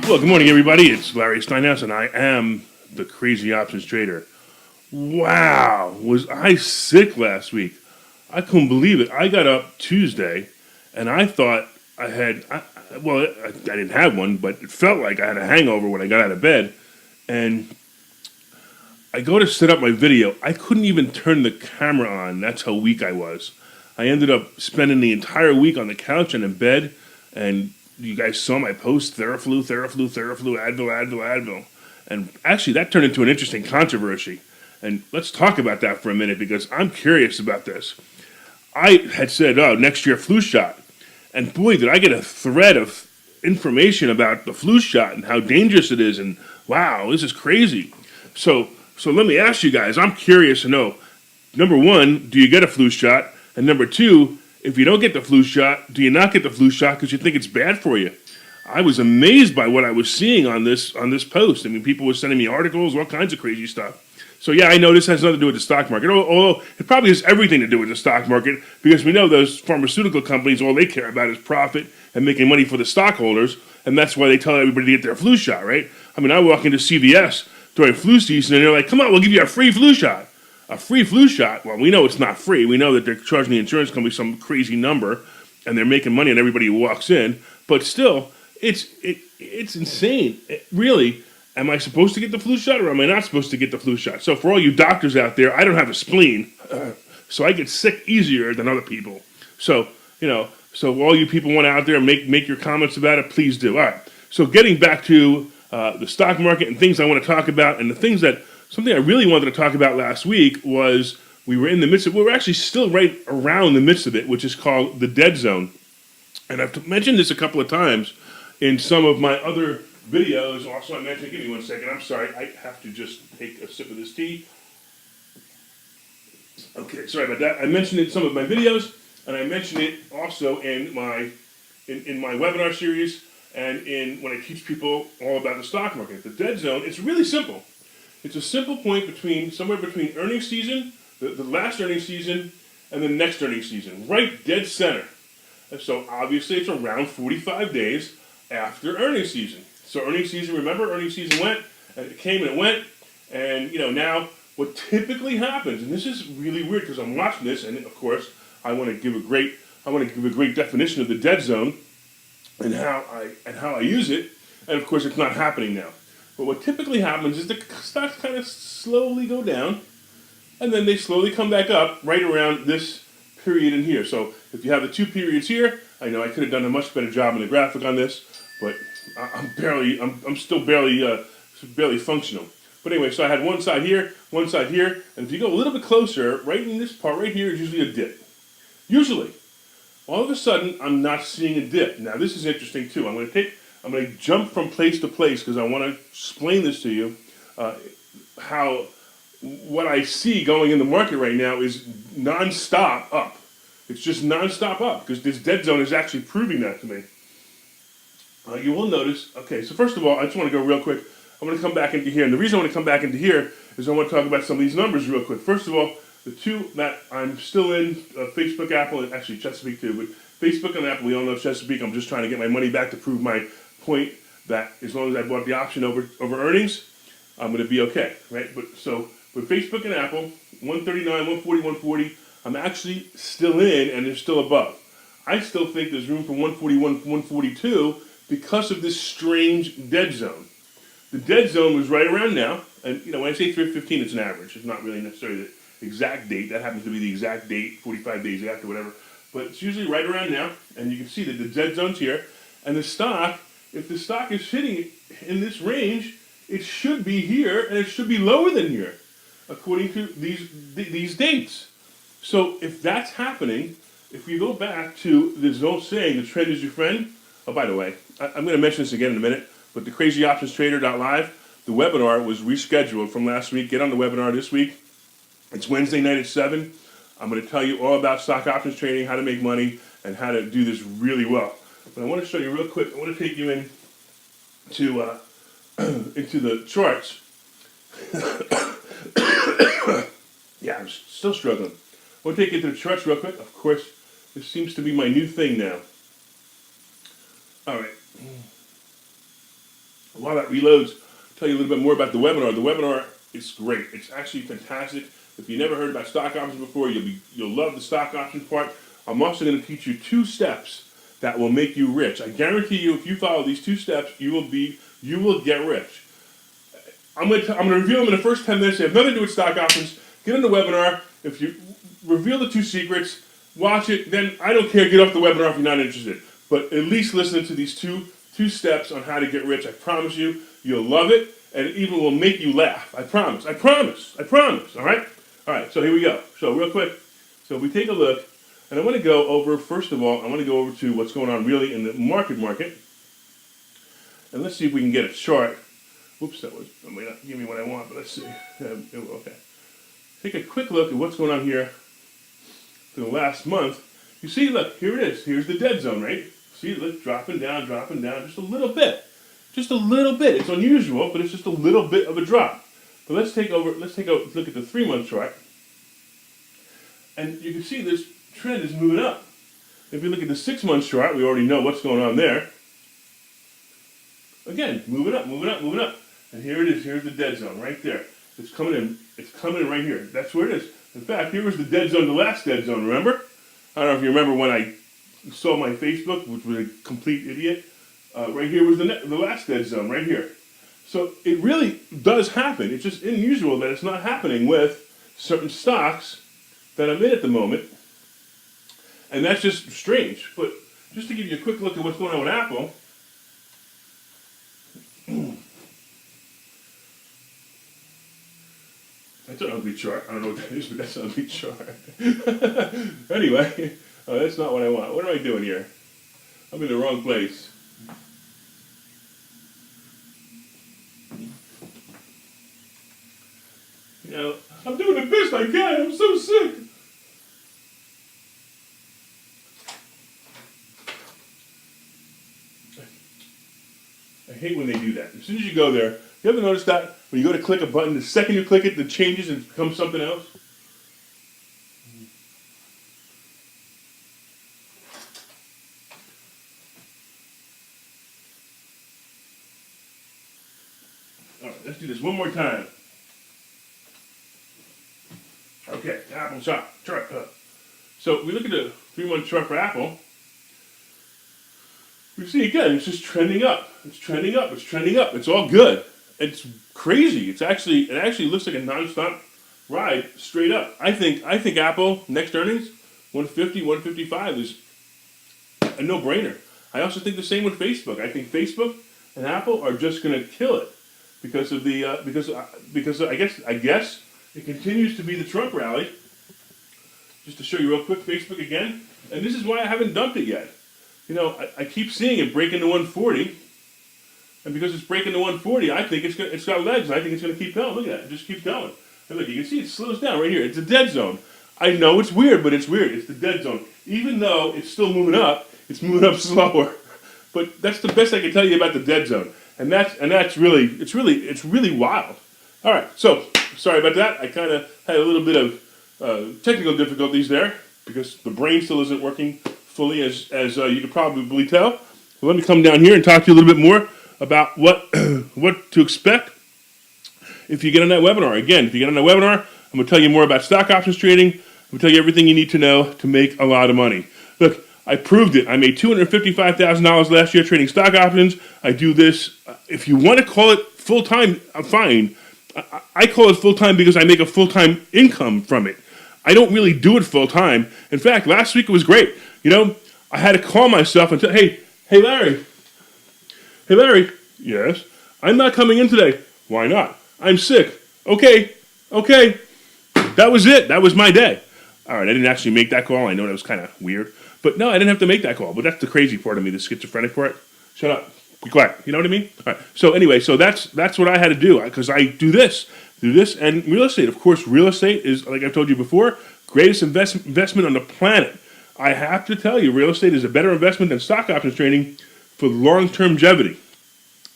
Well, good morning, everybody. It's Larry Steinhaus, and I am the Crazy Options Trader. Wow, was I sick last week? I couldn't believe it. I got up Tuesday, and I thought I had, I didn't have one, but it felt like I had a hangover when I got out of bed. And I go to set up my video. I couldn't even turn the camera on. That's how weak I was. I ended up spending the entire week on the couch and in bed, and you guys saw my post, Theraflu, Advil. And actually, that turned into an interesting controversy. And let's talk about that for a minute because I'm curious about this. I had said, next year flu shot. And boy, did I get a thread of information about the flu shot and how dangerous it is. And wow, this is crazy. So let me ask you guys, I'm curious to know, number one, do you get a flu shot? And number two, if you don't get the flu shot, do you not get the flu shot because you think it's bad for you? I was amazed by what I was seeing on this post. I mean, people were sending me articles, all kinds of crazy stuff. So yeah, I know this has nothing to do with the stock market, although it probably has everything to do with the stock market because we know those pharmaceutical companies, all they care about is profit and making money for the stockholders, and that's why they tell everybody to get their flu shot, right? I mean, I walk into CVS during flu season and they're like, come on, we'll give you a free flu shot. A free flu shot, well, we know it's not free. We know that they're charging the insurance company some crazy number, and they're making money on everybody who walks in. But still, it's insane. Really, am I supposed to get the flu shot, or am I not supposed to get the flu shot? So for all you doctors out there, I don't have a spleen, so I get sick easier than other people. So all you people want out there, make your comments about it, please do. All right. So getting back to the stock market and things I want to talk about, and the things that something I really wanted to talk about last week was we were in the midst of, we're actually still right around the midst of it, which is called the dead zone. And I've mentioned this a couple of times in some of my other videos. Also, I mentioned, give me 1 second, I'm sorry, I have to just take a sip of this tea. Okay, sorry about that. I mentioned it in some of my videos, and I mentioned it also in my webinar series and in when I teach people all about the stock market. The dead zone, it's really simple. It's a simple point somewhere between earnings season, the last earnings season, and the next earnings season, right dead center. And so obviously it's around 45 days after earnings season. So earnings season, remember, earnings season went, and it came and it went, and now what typically happens, and this is really weird because I'm watching this, and of course I want to give a great definition of the dead zone and how I use it, and of course it's not happening now. But what typically happens is the stocks kind of slowly go down, and then they slowly come back up right around this period in here. So if you have the two periods here, I know I could have done a much better job in the graphic on this, but I'm still barely functional. But anyway, so I had one side here, and if you go a little bit closer, right in this part right here is usually a dip. Usually. All of a sudden, I'm not seeing a dip. Now this is interesting too. I'm going to jump from place to place because I want to explain this to you. How what I see going in the market right now is nonstop up. It's just nonstop up because this dead zone is actually proving that to me. You will notice. Okay, so first of all, I just want to go real quick. I'm going to come back into here, and the reason I want to come back into here is I want to talk about some of these numbers real quick. First of all, the two that I'm still in, Facebook, Apple, and actually Chesapeake too, but Facebook and Apple, we all know Chesapeake. I'm just trying to get my money back to prove my point that as long as I bought the option over earnings, I'm going to be okay, right? But with Facebook and Apple, 139, 140, 140, I'm actually still in, and they're still above. I still think there's room for 141, 142 because of this strange dead zone. The dead zone was right around now, and when I say 315, it's an average. It's not really necessarily the exact date. That happens to be the exact date, 45 days after, whatever. But it's usually right around now, and you can see that the dead zone's here. And the stock, if the stock is sitting in this range, it should be here, and it should be lower than here, according to these dates. So if that's happening, if we go back to this old saying, the trend is your friend. Oh, by the way, I'm going to mention this again in a minute, but the crazyoptionstrader.live, the webinar was rescheduled from last week. Get on the webinar this week. It's Wednesday night at 7. I'm going to tell you all about stock options trading, how to make money, and how to do this really well. But I want to show you real quick. I want to take you into the charts. Yeah, I'm still struggling. I want to take you to the charts real quick. Of course, this seems to be my new thing now. All right. While that reloads, I'll tell you a little bit more about the webinar. The webinar is great. It's actually fantastic. If you never heard about stock options before, you'll love the stock options part. I'm also going to teach you 2 steps that will make you rich. I guarantee you, if you follow these 2 steps, you will get rich. I'm going to reveal them in the first 10 minutes. They have nothing to do with stock options. Get on the webinar. If you reveal the 2 secrets, watch it. Then I don't care. Get off the webinar if you're not interested. But at least listen to these two steps on how to get rich. I promise you, you'll love it, and it even will make you laugh. I promise. I promise. I promise. All right. All right. So here we go. So real quick. So we take a look, and I want to go over. First of all, I want to go over to what's going on really in the market, and let's see if we can get a chart. Whoops, that may not give me what I want, but let's see. Okay. Take a quick look at what's going on here for the last month. You see, look, here it is. Here's the dead zone, right? See, look, dropping down, just a little bit. Just a little bit. It's unusual, but it's just a little bit of a drop. But let's take a look at the 3-month chart. And you can see this trend is moving up. If you look at the 6-month chart, we already know what's going on there. Again, moving up. And here it is. Here's the dead zone right there. It's coming in. It's coming in right here. That's where it is. In fact, here was the dead zone, the last dead zone, remember? I don't know if you remember when I saw my Facebook, which was a complete idiot. Right here was the last dead zone, right here. So it really does happen. It's just unusual that it's not happening with certain stocks that I'm in at the moment. And that's just strange. But just to give you a quick look at what's going on with Apple. That's an ugly chart. I don't know what that is, but that's an ugly chart. Anyway, that's not what I want. What am I doing here? I'm in the wrong place. You know, I'm doing the best I can. I'm so sick. I hate when they do that. As soon as you go there, you ever notice that? When you go to click a button, the second you click it, it changes and becomes something else? All right, let's do this one more time. Okay, Apple chart. So we look at the 3-month chart for Apple. We see again, it's just trending up. It's trending up. It's all good. It's crazy. It actually looks like a nonstop ride straight up. I think Apple next earnings 150, 155 is a no-brainer. I also think the same with Facebook. I think Facebook and Apple are just going to kill it because of the because I guess it continues to be the Trump rally. Just to show you real quick, Facebook again, and this is why I haven't dumped it yet. You know, I keep seeing it breaking the 140. And because it's breaking the 140, I think it's got legs. I think it's going to keep going. Look at that. It just keeps going. And look, you can see it slows down right here. It's a dead zone. I know it's weird, but it's weird. It's the dead zone. Even though it's still moving up, it's moving up slower. But that's the best I can tell you about the dead zone. And that's really wild. All right. So sorry about that. I kind of had a little bit of technical difficulties there because the brain still isn't working fully, as you could probably tell. So let me come down here and talk to you a little bit more about what to expect if you get on that webinar. Again, if you get on that webinar, I'm going to tell you more about stock options trading. I'm going to tell you everything you need to know to make a lot of money. Look, I proved it. I made $255,000 last year trading stock options. I do this. If you want to call it full-time, I'm fine. I call it full-time because I make a full-time income from it. I don't really do it full-time. In fact, last week it was great. You know, I had to call myself and say, hey, Larry. Hey, Larry. Yes? I'm not coming in today. Why not? I'm sick. Okay. That was it. That was my day. All right, I didn't actually make that call. I know that was kind of weird. But no, I didn't have to make that call. But that's the crazy part of me, the schizophrenic part. Shut up. Be quiet. You know what I mean? All right. So anyway, that's what I had to do because I do this, and real estate. Of course, real estate is, like I've told you before, greatest investment on the planet. I have to tell you, real estate is a better investment than stock options trading for long-term longevity.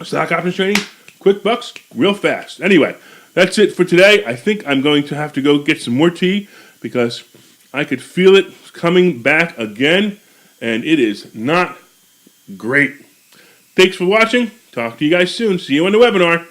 Stock options trading, quick bucks, real fast. Anyway, that's it for today. I think I'm going to have to go get some more tea because I could feel it coming back again, and it is not great. Thanks for watching. Talk to you guys soon. See you on the webinar.